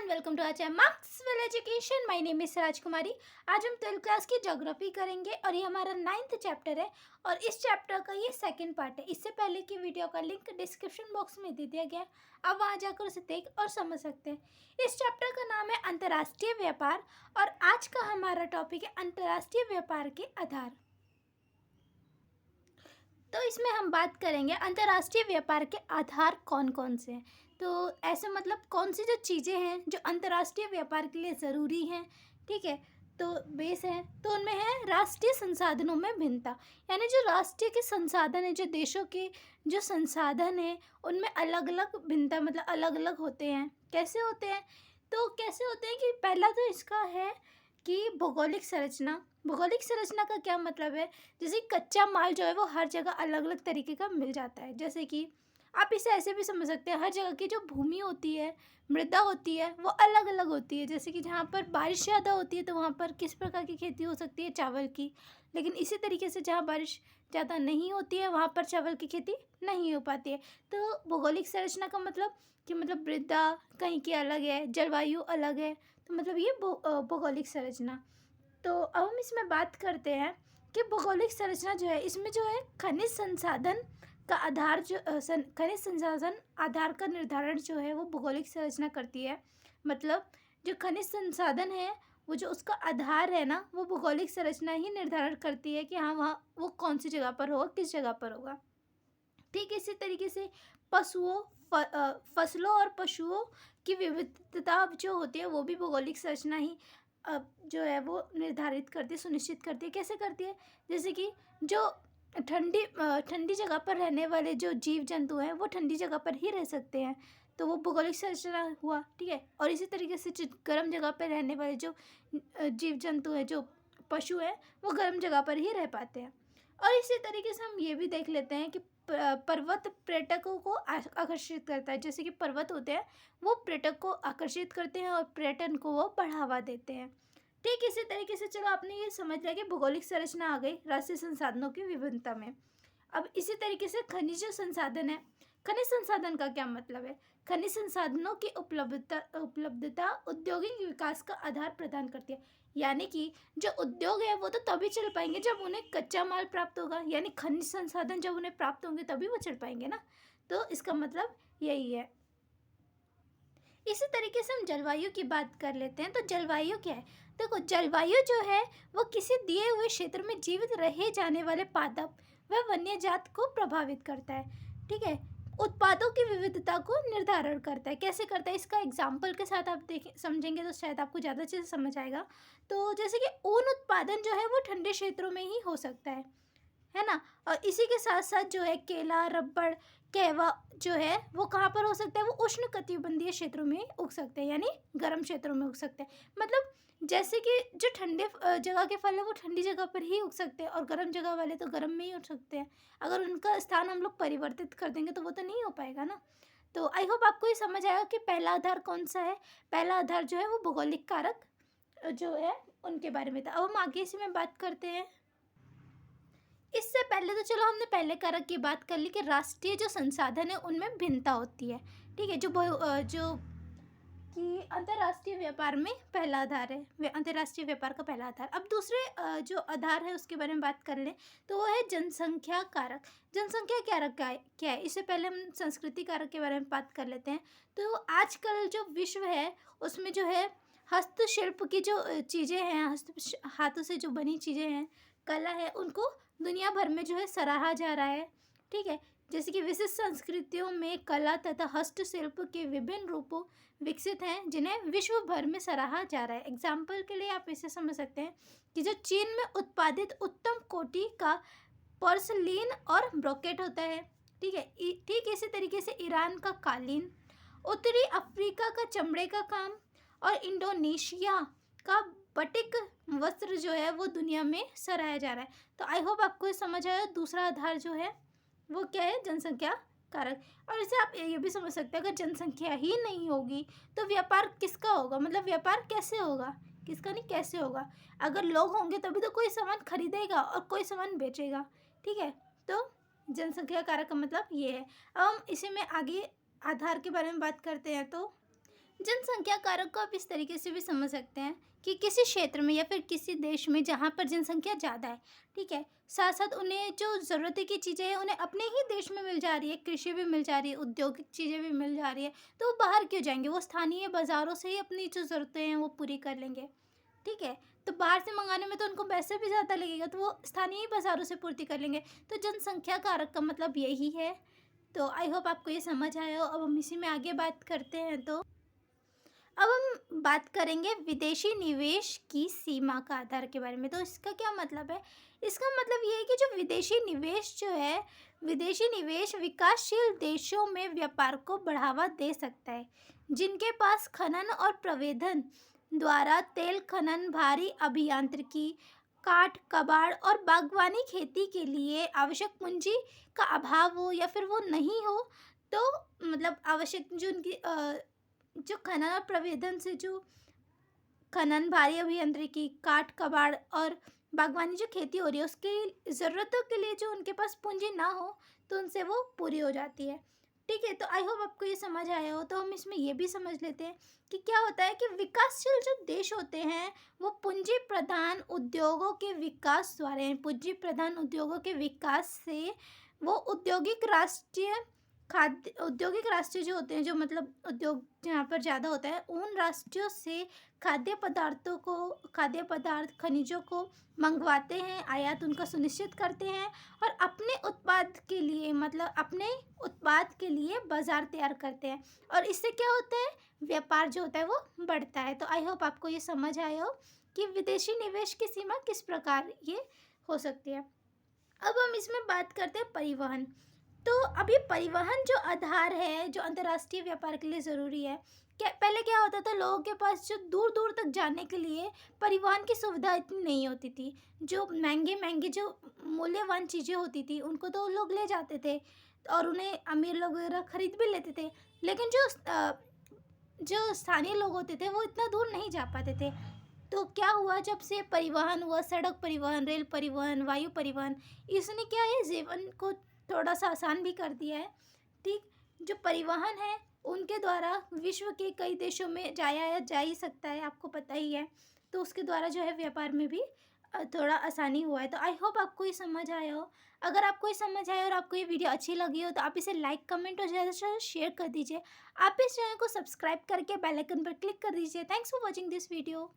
Everyone, welcome to our channel Maxwell education. My name is Rajkumari. आज हम 12th class की geography करेंगे और ये हमारा 9th चैप्टर है और इस चैप्टर का ये सेकंड पार्ट है। इससे पहले की वीडियो का लिंक डिस्क्रिप्शन बॉक्स में दे दिया गया है, आप वहाँ जाकर उसे देख और समझ सकते हैं। इस चैप्टर का नाम है अंतर्राष्ट्रीय व्यापार और आज का हमारा टॉपिक है अंतर्राष्ट्रीय व्यापार के आधार। तो इसमें हम बात करेंगे अंतर्राष्ट्रीय व्यापार के आधार कौन कौन से हैं। तो ऐसे मतलब कौन सी जो चीज़ें हैं जो अंतर्राष्ट्रीय व्यापार के लिए ज़रूरी हैं, ठीक है, तो बेस है। तो उनमें है राष्ट्रीय संसाधनों में भिन्नता, यानी जो राष्ट्रीय के संसाधन है, जो देशों के जो संसाधन है उनमें अलग अलग भिन्नता, मतलब अलग अलग होते हैं। कैसे होते हैं? तो कैसे होते हैं कि पहला तो इसका है कि भौगोलिक संरचना। भौगोलिक संरचना का क्या मतलब है? जैसे कच्चा माल जो है वो हर जगह अलग अलग तरीके का मिल जाता है। जैसे कि आप इसे ऐसे भी समझ सकते हैं, हर जगह की जो भूमि होती है, मृदा होती है, वो अलग अलग होती है। जैसे कि जहाँ पर बारिश ज़्यादा होती है तो वहाँ पर किस प्रकार की खेती हो सकती है? चावल की। लेकिन इसी तरीके से जहाँ बारिश ज़्यादा नहीं होती है वहाँ पर चावल की खेती नहीं हो पाती है। तो भौगोलिक संरचना का मतलब कि मतलब मृदा कहीं की अलग है, जलवायु अलग है, तो मतलब ये भौगोलिक संरचना। तो अब हम इसमें बात करते हैं कि भौगोलिक संरचना जो है, इसमें जो है खनिज संसाधन का आधार जो खनिज संसाधन आधार का निर्धारण जो है वो भौगोलिक संरचना करती है। मतलब जो खनिज संसाधन है वो जो उसका आधार है ना, वो भौगोलिक संरचना ही निर्धारण करती है कि हाँ वहाँ वो कौन सी जगह पर होगा, किस जगह पर होगा। ठीक इसी तरीके से फसलों और पशुओं की विविधता जो होती है वो भी भौगोलिक संरचना ही जो है वो निर्धारित करती है, सुनिश्चित करती है। कैसे करती है? जैसे कि जो ठंडी जगह पर रहने वाले जो जीव जंतु हैं वो ठंडी जगह पर ही रह सकते हैं, तो वो भौगोलिक संरचना हुआ, ठीक है। और इसी तरीके से जो गर्म जगह पर रहने वाले जो जीव जंतु हैं, जो पशु हैं, वो गर्म जगह पर ही रह पाते हैं। और इसी तरीके से हम ये भी देख लेते हैं कि पर्वत पर्यटकों को आकर्षित करता है। जैसे कि पर्वत होते हैं वो पर्यटक को आकर्षित करते हैं और पर्यटन को वो बढ़ावा देते हैं। ठीक इसी तरीके से चलो आपने ये समझ लिया कि भौगोलिक संरचना आ गई राष्ट्रीय संसाधनों की विभिन्नता में। अब इसी तरीके से खनिज संसाधन है। खनिज संसाधन का क्या मतलब है? खनिज संसाधनों की उपलब्धता औद्योगिक विकास का आधार प्रदान करती है। यानी कि जो उद्योग है वो तो तभी चल पाएंगे जब उन्हें कच्चा माल प्राप्त होगा, यानी खनिज संसाधन जब उन्हें प्राप्त होंगे तभी वो चल पाएंगे ना। तो इसका मतलब यही है। इसी तरीके से हम जलवायु की बात कर लेते हैं। तो जलवायु क्या है? देखो, जलवायु जो है वो किसी दिए हुए क्षेत्र में जीवित रहे जाने वाले पादप व वन्य जात को प्रभावित करता है, ठीक है। उत्पादों की विविधता को निर्धारण करता है। कैसे करता है? इसका एग्जाम्पल के साथ आप देखें, समझेंगे तो शायद आपको ज़्यादा अच्छे से समझ आएगा। तो जैसे कि ऊन उत्पादन जो है वो ठंडे क्षेत्रों में ही हो सकता है ना। और इसी के साथ साथ जो है केला, रबड़, कहवा जो है वो कहाँ पर हो सकता है? वो उष्ण कटिबंधीय क्षेत्रों में उग सकते हैं, यानी गर्म क्षेत्रों में उग सकते हैं। मतलब जैसे कि जो ठंडे जगह के फल है वो ठंडी जगह पर ही उग सकते हैं और गर्म जगह वाले तो गर्म में ही उग सकते हैं। अगर उनका स्थान हम लोग परिवर्तित कर देंगे तो वो तो नहीं हो पाएगा ना। तो आई होप आपको ये समझ आएगा कि पहला आधार कौन सा है। पहला आधार जो है वो भौगोलिक कारक जो है उनके बारे में था। अब हम आगे इसी में बात करते हैं। इससे पहले तो चलो हमने पहले कारक की बात कर ली कि राष्ट्रीय जो संसाधन है उनमें भिन्नता होती है, ठीक है। जो कि अंतर्राष्ट्रीय व्यापार में पहला आधार है, अंतर्राष्ट्रीय व्यापार का पहला आधार। अब दूसरे जो आधार है उसके बारे में बात कर लें तो वो है जनसंख्या कारक। जनसंख्या कारक क्या है? इससे पहले हम संस्कृति कारक के बारे में बात कर लेते हैं। तो आजकल जो विश्व है उसमें जो है हस्तशिल्प की जो चीज़ें हैं, हाथों से जो बनी चीज़ें हैं, कला है, उनको दुनिया भर में जो है सराहा जा रहा है, ठीक है। जैसे कि विशिष्ट संस्कृतियों में कला तथा हस्तशिल्प के विभिन्न रूपों विकसित हैं जिन्हें विश्व भर में सराहा जा रहा है। एग्जाम्पल के लिए आप इसे समझ सकते हैं कि जो चीन में उत्पादित उत्तम कोटि का पोर्सलीन और ब्रोकेट होता है, ठीक है। ठीक इसी तरीके से ईरान का कालीन, उत्तरी अफ्रीका का चमड़े का काम और इंडोनेशिया का बटिक वस्त्र जो है वो दुनिया में सराहा जा रहा है। तो आई होप आपको ये समझ आया। दूसरा आधार जो है वो क्या है? जनसंख्या कारक। और इसे आप ये भी समझ सकते हैं अगर जनसंख्या ही नहीं होगी तो व्यापार किसका होगा? मतलब व्यापार कैसे होगा? किसका नहीं, कैसे होगा? अगर लोग होंगे तभी तो कोई सामान खरीदेगा और कोई सामान बेचेगा, ठीक है। तो जनसंख्या कारक का मतलब ये है। अब हम इसी में आगे आधार के बारे में बात करते हैं। तो जनसंख्या कारक को आप इस तरीके से भी समझ सकते हैं कि किसी क्षेत्र में या फिर किसी देश में जहाँ पर जनसंख्या ज़्यादा है, ठीक है, साथ साथ उन्हें जो ज़रूरत की चीज़ें हैं उन्हें अपने ही देश में मिल जा रही है, कृषि भी मिल जा रही है, औद्योगिक चीज़ें भी मिल जा रही है, तो वो बाहर क्यों जाएंगे, वो स्थानीय बाज़ारों से ही अपनी जो ज़रूरतें हैं वो पूरी कर लेंगे, ठीक है। तो बाहर से मंगाने में तो उनको पैसे भी ज़्यादा लगेगा, तो वो स्थानीय बाज़ारों से पूर्ति कर लेंगे। तो जनसंख्या कारक का मतलब यही है। तो आई होप आपको ये समझ आया हो। अब हम इसी में आगे बात करते हैं। तो अब हम बात करेंगे विदेशी निवेश की सीमा का आधार के बारे में। तो इसका क्या मतलब है? इसका मतलब ये है कि जो विदेशी निवेश जो है, विदेशी निवेश विकासशील देशों में व्यापार को बढ़ावा दे सकता है, जिनके पास खनन और प्रवेधन द्वारा तेल खनन, भारी अभियांत्रिकी, काठ, कबाड़ और बागवानी खेती के लिए आवश्यक पूंजी का अभाव हो या फिर वो नहीं हो, तो मतलब आवश्यक जो उनकी जो खनन और प्रवेधन से जो खनन, भारी अभियांत्रिकी, काठ, कबाड़ और बागवानी जो खेती हो रही है, उसकी ज़रूरतों के लिए जो उनके पास पूँजी ना हो, तो उनसे वो पूरी हो जाती है। ठीक है, तो आई होप आपको ये समझ आया हो। तो हम इसमें ये भी समझ लेते हैं कि क्या होता है कि विकासशील जो देश होते हैं, वो पूँजी प्रधान उद्योगों के विकास द्वारा पूँजी प्रधान उद्योगों के विकास से वो औद्योगिक राष्ट्रीय जो होते हैं, जो मतलब उद्योग जहाँ पर ज़्यादा होता है, उन राष्ट्रों से खाद्य पदार्थ, खनिजों को मंगवाते हैं, आयात उनका सुनिश्चित करते हैं और अपने उत्पाद के लिए मतलब अपने उत्पाद के लिए बाज़ार तैयार करते हैं। और इससे क्या होता है? व्यापार जो होता है वो बढ़ता है। तो आई होप आपको ये समझ आया हो कि विदेशी निवेश की सीमा किस प्रकार ये हो सकती है। अब हम इसमें बात करते हैं परिवहन। तो अब ये परिवहन जो आधार है, जो अंतर्राष्ट्रीय व्यापार के लिए ज़रूरी है, क्या पहले क्या होता था, लोगों के पास जो दूर-दूर तक जाने के लिए परिवहन की सुविधा इतनी नहीं होती थी। जो महँगे-महँगे जो मूल्यवान चीज़ें होती थी, उनको तो लोग ले जाते थे और उन्हें अमीर लोग वगैरह खरीद भी लेते थे। लेकिन जो स्थानीय लोग होते थे, वो इतना दूर नहीं जा पाते थे। तो क्या हुआ, जब से परिवहन हुआ, सड़क परिवहन, रेल परिवहन, वायु परिवहन, इसने क्या है जीवन को थोड़ा-सा आसान भी कर दिया है, ठीक? जो परिवहन है, उनके द्वारा विश्व के कई देशों में जाया जा ही सकता है, आपको पता ही है। तो उसके द्वारा जो है व्यापार में भी थोड़ा आसानी हुआ है। तो आई होप आपको ये समझ आया हो। अगर आपको ये समझ आया और आपको ये वीडियो अच्छी लगी हो, तो आप इसे लाइक, कमेंट और ज़्यादा से ज़्यादा शेयर कर दीजिए। आप इस चैनल को सब्सक्राइब करके बेल आइकन पर क्लिक कर दीजिए। Thanks for watching this video.